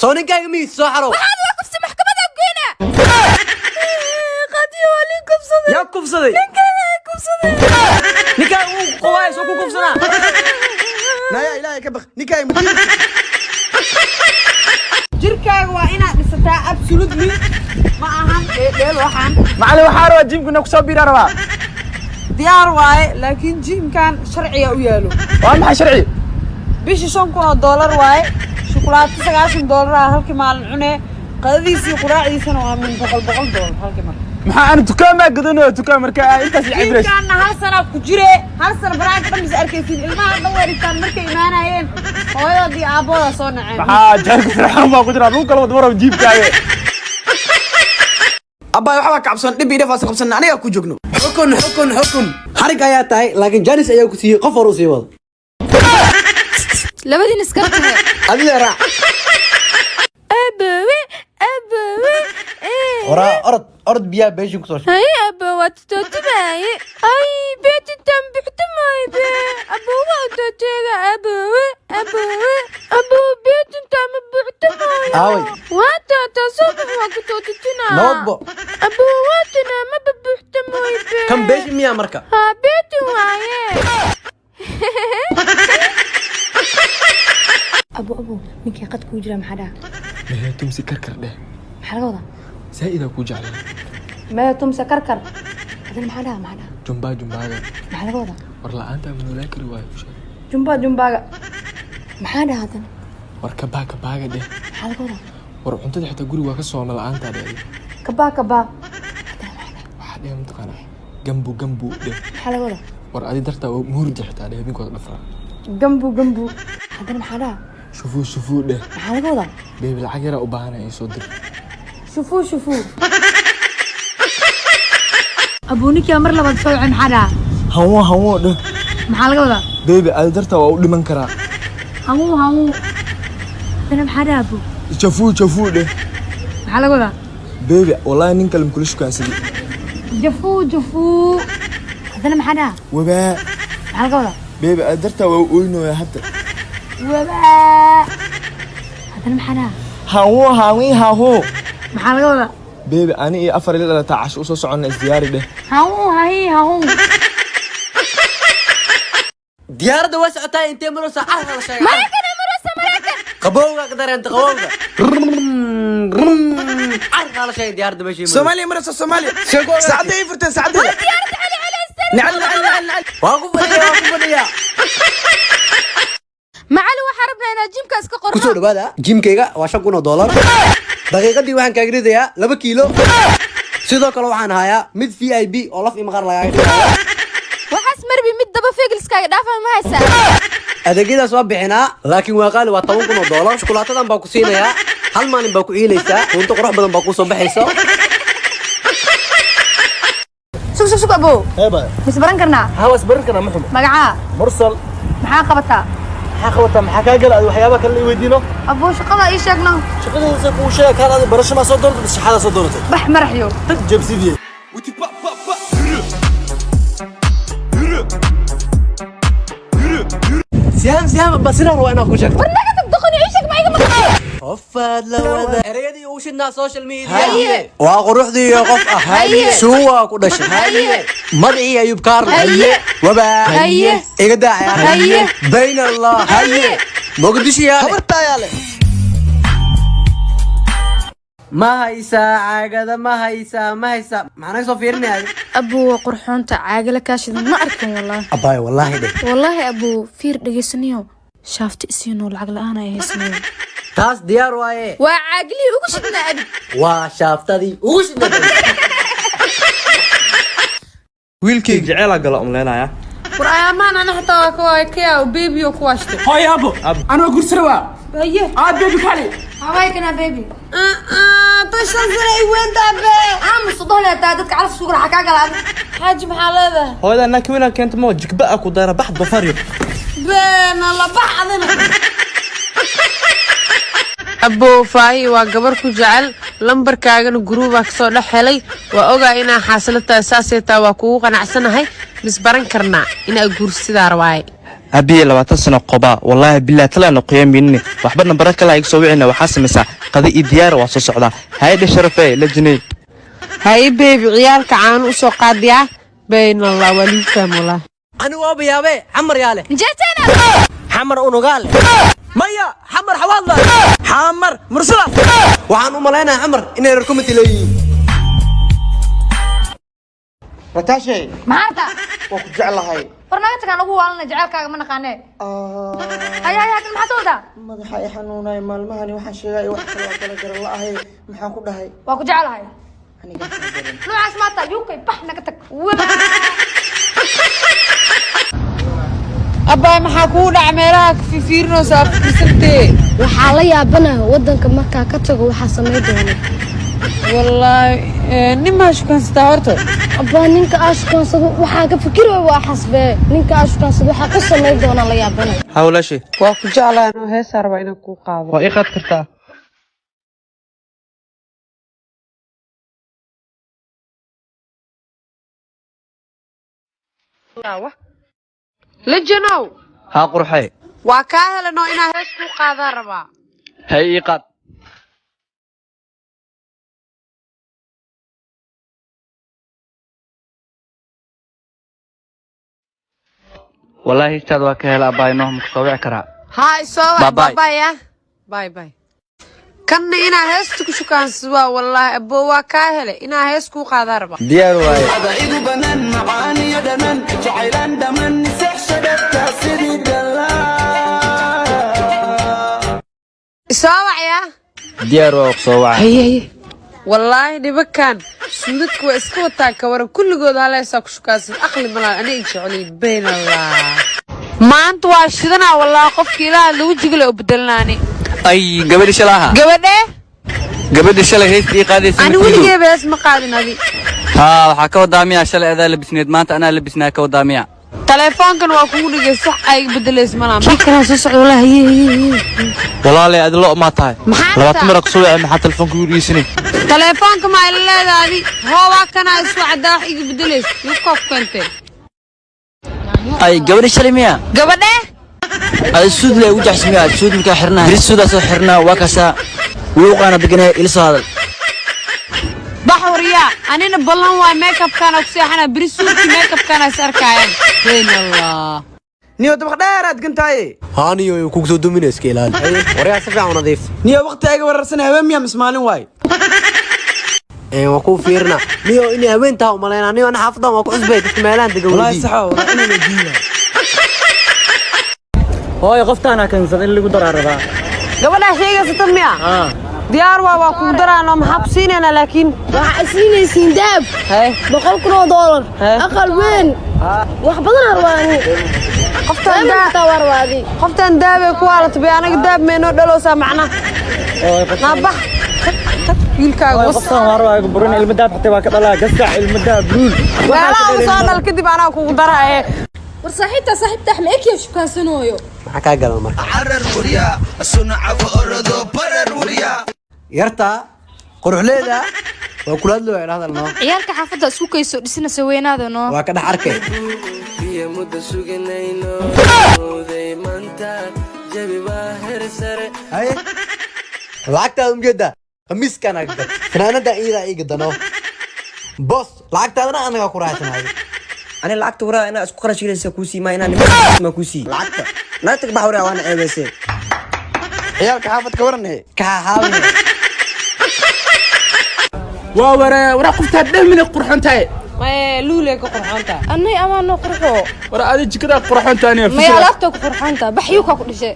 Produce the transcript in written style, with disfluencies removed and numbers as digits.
صونين كاي ميس سو حرو waxaad waa kufsi maxkamadda geena qadi wali kufsaday يا كفصدي kufsaday نيكا قواي سو كفصنا نايا إلهي كبخ نيكاي jirkaaga waa inaad dhisataa absolutely ma ahan dheel waxaan معلم وحارو جيم كنا كسو بيرا ربا diyaar waaye laakiin jimkan sharciga u yaalo وما شرعي bishii $5,000 waaye shukulaato $90 halkii maalin cune qadadiisii quraacdiisana waa min $100 halkii mar maxaa aan dukaan ma gadano dukaan marka intaas ciibreys jimkan hal sana ku jire hal sana baraag dhamis arkaysiin ilmaha dhaweeritaan markay imaanayeen hooyadii aabooda soo naceen maxaa jaarka firxaan ma ku jira lagu kala wad maro jiibkaaga أبا يحوى كعبسون نبي نفاس خمسنا أنا أكو جوجنو حكم حرق ayaa tahay laakiin Janis ayaa ku siiyay qof hor u sii wado labadiin iskartay adiga raac abawe أرد بيا بيجي كسر hay abawa tutubay ay beeti tambixtamay be abawa tutega abawe abu beeti tambixtamay أوي wata tasabux wa kututina نوضبو abawa tuna ma babixtamay be كم بيجي ميا marka ha beeti waaye abu ninkii qad ku jira maxaa dhaha ما تمسك كركر ده maxaa laga wadaa زائد أكو جعل ما تمسك كركر هذا maxaa dhaha جنبا جنبا maxaa laga wadaa ورلا أنت من ولاك رواية وش jumbaga maxaa dhaha hadan وركبها كباجة ده maxaa laga wadaa ورعنت ده حتى جوري وكسر ولا أنت ده kabaa واحد يوم تقنا جنبو ده maxaa laga wadaa ور أدي درت مورد حتى ده بينكم الأفراد gambu hadan maxaa dhaha شوفوا ده maxaa laga wadaa بيبي العجرة وبعنا يصدر shufuu abuunikia mar labaad sawci maxaa dhaha هوا ده maxaa laga wadaa بيبي أدي درت وأقول من كرا hawu hadana maxaa dhaha abu شوفوا ده maxaa laga wadaa بيبي والله نكلم كلش كاسدي jafuu hadana maxaa dhaha وباء maxaa laga wadaa بيبي أدي درت وأقول إنه يا حتى wabaa hadana maxaa dhaha هوا maxaa laga wadaa بيبي أنا إيه أفر اللي تعش وصوص عنا الزيارة ده hawu diyaaradda waa socotaa intee maro saacad la sheegay maraykan qabowga qadar inta qabowga arka la sheegay diyaaradda meeshii سوماليا مرسى سوماليا سعدي يفرتين سعدي نعل waa ku fadhiya macali waxaa rabnaa inaad jimkaas ka qorno kusoo dhawaada jimkayga waa $5,000 daqiiqadii waxaan kaaga ridayaa 2 kiilo sidoo kale waxaan hayaa mid VIP oo laf imaqar laga dhigayo waxaas marbi mid daba feegilskaaga dhaafay ma haysaa adeegyadaas waa bixinaa laakiin waa qaali waa $10,000 shukulaatadan baa ku siinayaa hal maalin baa ku ciilaysaa cunto qurux badan baa ku soo baxayso sug abo هبا mis baran karnaa هواس بركنا محمد magacaa مرسل maxaa qabataa حقوقته محكا قال وحيابا كان اللي يودينه abuu shaqada ii sheegno شقدي زي كل شيء كان هذا برش ما صدرت بس شحاله صدرت bax maraxyo تجيب سي في سيام بصير هو انا كوشك barnaga tagdoqoni ii sheeg ma iga maqan قفاد لودا ereyadii ugu shidnaa social media Haye. waa quruxdii qof ah Haye. suuwa ku dhashay Haye. madii ayub kaarl Haye. waba Haye. iga daacay Haye. bayn allah Haye. muqdisho yaa خبرتا يا له ma haysaa caagada ma haysaa maxaan soo fiirinaya abuu waa qurxoonta caagala kaashida ma arkin wallahi abay wallahi de wallahi abuu fiir dhageysaniyo shaafta isiinoo lacag la'aan ay haysanayo taas diyaar waaye waa caaglihii ugu shidnaa abid waa shaaftadii ugu shidnaa wiilkayga jecel gala umleynaya war ayaamaan ana xataa waa ka baby oo ku waashto هاي ابو انا قرسروا aye بيبي كالي haway kana baby tashan sare ay weyn daabe aamus doole taa dadka calaf suuq raxa ka galaan xaaji maxaa leedahay hooyada nakina keenta ma jikba ku dara baxd bafaryo beena la baxdana abbo faahi waa gabar ku jecel lambarkaagana guruubaa kasoo dhex helay waa ogaa inaa xaasilata saasay taa waa kugu qanacsanahay mis baran karnaa inaa guursidaa rabaaye abiye 20 sano qoba wallahi billahi talaana qiyaamini waxba nambar kale ay soo wicina waxa sameysaa qadi ii diyaar waa soo socda hay'ad sharafay la jinay hay baby ciyaalka caan u soo qaadiya bayna allah walika mula ani waa biyaabe xamar yaale نجيتنا xamar unugaal maya xamar xawaadla xamar mursala waxaan u maleynayaa xamar inay reer committee leeyihiin rataashay maanta waa ku jeclahay barnaamij kan ugu waalna jacaylkaaga ma naqaanee haya haya kan maxaa soo madaxa ay xanuunay maalmahani waxaan sheegay wax kala garan la'ahay maxaan ku dhahay waa ku jecelahay aniga noocaas maanta UK bax naga tag abba maxaa ku dhac meelaha fiirno saafisantee waxaa la yaabanahay wadanka markaa ka tago waxaa sameyn doona wallahi nima shukansata horto abba ninka ashkansado waxaa ka fikiraya waa xasbee ninka ashkansado waxaa ku sameyn doona la yaabanahay hawlashi waa ku jeclaan oo heesaar baa inaan ku qaado waa ii qad kartaa lajanow ha qurxay waa kaa helanoo inaa hees ku qaadaa rabaa hay ii qad wallahi istaad waa ka hela abaay noo ma soo wici karaa haa isoo Bye bye. babaya bye bye kanna inaa heesta ku shukaansado waa wallahi abbo waa kaa hele inaa hees ku qaadaa rabaa diyaar waaye igu banan macaani iyo dhanan jacaylan dhaman sexshadadka sidii dhalaa isoo wacyaa diyaar waa soo wacay haye wallaahi nimankan suudadka waa iska wataa kawaran kulligood haleesaa ku shukaansada aqli malaan aniga jeceliin bayn allah maanta waa shidanaa wallaahi qofka ilaaha lagu jigla oo bedelnaani ay gabadhi shalaha gabadhee gabadhi shalay heestii qaadaysa ani weligeeba hees ma qaadin adi ها waxaa ka wadaamiya shalay adaa labisneed maanta anaa labisnaa ka wadaamiya telefoonkan waa kugu dhigay sax ay bedelays malaan kii soo socdo wallahi walaalahay aad loo ma tahay Maxaa labaatan mar ku soo wacay maxaa telefoonka u dhiisani telefoonka ma ila leedaadi hoowa kana isku cadaa wax iga bedelays yu qof kante ay gabadhi shalay miya gabadhe ay suud leh u jaxsimiya suud markaa xirnaa biris suuda soo xirnaa waa kaasa wuuqaana deganay ila soo hadal baxuriya anina ballan waa makeup kana ku seexana birisuudki makeup kana sarkaayan bayn allah niyo dabaq dheeraad gantaaye haaniyo kugu soo duminay iska ilaali waryaa si fiican u nadiif niyo waqti ayga wararsan habeen miya mismaalin waay waa ku fiirna niyo in haweentaa u maleynaa niyo ana xaafadan waa ku cusbay dadka meelahan degan wallahi saxo waa inay wadiina hooy qoftaana kansan in lagu dararada gabadha sheegaysa miya diyaar waa ku daraano maxaa ku siinayna laakiin waxaa siinaysiin daab $100,000 aqal weyn wax badan arwaani qoftan daabe ku waalata bay anaga daab meeno dhaloosa macna nabax wiilkaaga qoftaan warwaaga burin ilma daab xitay waa ka dhalaa gaskac ilma daab ruul weelaha soo dhal kadib anaa kugu daraaye war saaxiibta axmed ekiyo shukaansanooyo maxaa kaa galan marka carar wariya sunaca orado barar wariya yarta quruxleeda waa kulaad loo idhahdal noo ciyaalka xaafadda isku kayso dhisinaysa weynaada noo waa ka dhex arkay biyo muddo suganayno oday maanta jabi baa heer sare haye lacagtaada umgeeda khamiiskaan agdad fanaanada iidaa ii gadano bos lacagtaadana anaga ku raacsanayo أنا لعبت وراء أنا أسكر شيء لسه كوسي ما أنا ما كوسي lacagta لا تكبح وراء وأنا عبسي ciyaalka xaafadka waranay kaa haawiya waa wara qoftaad dhehmina qurxantahay ma luule ka qurxoonta annay amaanoo qurxo war aad jikada qurxantahay may alaabta ku qurxanta baxyuka ku dhishay